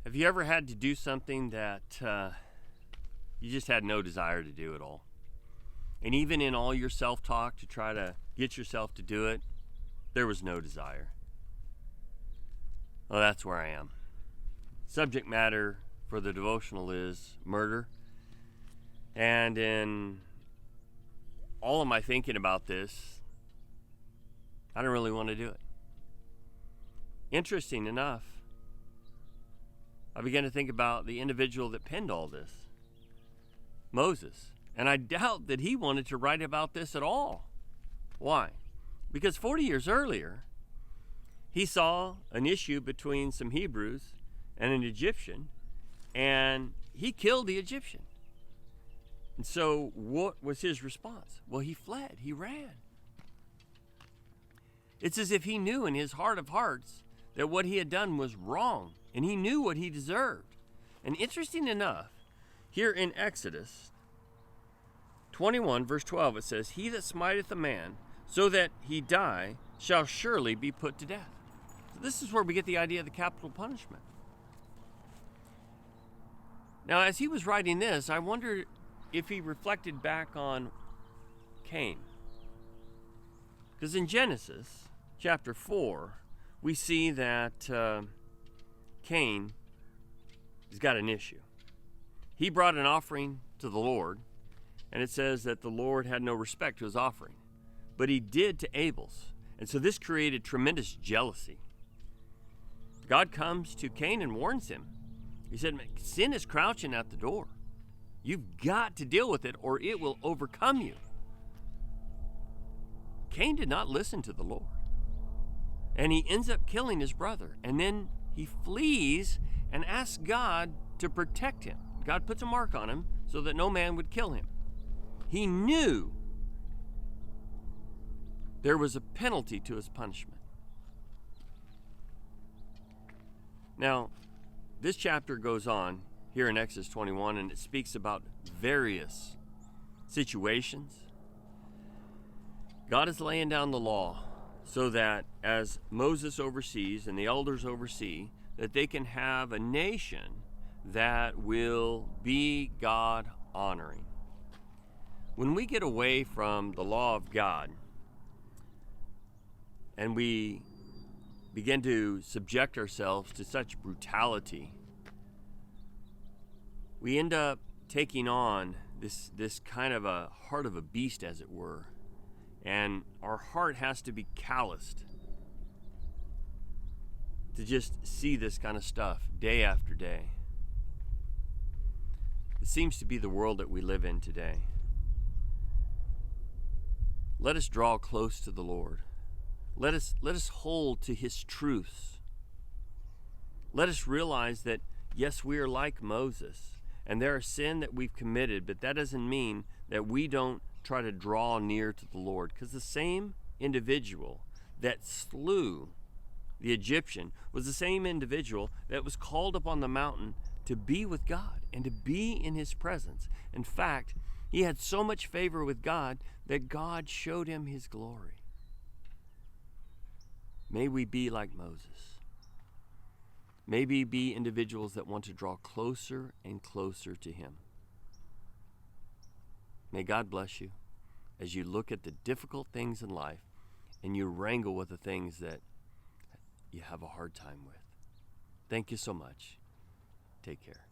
Have you ever had to do something that you just had no desire to do at all? And even in all your self-talk to try to get yourself to do it, there was no desire. Well, that's where I am. Subject matter for the devotional is murder. And in all of my thinking about this, I don't really want to do it. Interesting enough, I began to think about the individual that penned all this, Moses. And I doubt that he wanted to write about this at all. Why? Because 40 years earlier, he saw an issue between some Hebrews and an Egyptian, and he killed the Egyptian. And so what was his response? Well, he fled. He ran. It's as if he knew in his heart of hearts that what he had done was wrong, and he knew what he deserved. And interesting enough, here in Exodus 21, verse 12, it says, "He that smiteth a man so that he die shall surely be put to death." So this is where we get the idea of the capital punishment. Now, as he was writing this, I wonder if he reflected back on Cain. Because in Genesis chapter 4, we see that Cain has got an issue. He brought an offering to the Lord, and it says that the Lord had no respect to his offering. But he did to Abel's. And so this created tremendous jealousy. God comes to Cain and warns him. He said, sin is crouching at the door. You've got to deal with it or it will overcome you. Cain did not listen to the Lord. And he ends up killing his brother. And then he flees and asks God to protect him. God puts a mark on him so that no man would kill him. He knew there was a penalty to his punishment. Now, this chapter goes on here in Exodus 21, and it speaks about various situations. God is laying down the law so that as Moses oversees and the elders oversee, that they can have a nation that will be God honoring. When we get away from the law of God and we begin to subject ourselves to such brutality, we end up taking on this kind of a heart of a beast, as it were. And our heart has to be calloused to just see this kind of stuff day after day. It seems to be the world that we live in today. Let us draw close to the Lord. Let us hold to his truths. Let us realize that, yes, we are like Moses, and there are sin that we've committed, but that doesn't mean that we don't try to draw near to the Lord. Because the same individual that slew the Egyptian was the same individual that was called up on the mountain to be with God and to be in his presence. In fact, he had so much favor with God that God showed him his glory. May we be like Moses. May we be individuals that want to draw closer and closer to him. May God bless you as you look at the difficult things in life and you wrangle with the things that you have a hard time with. Thank you so much. Take care.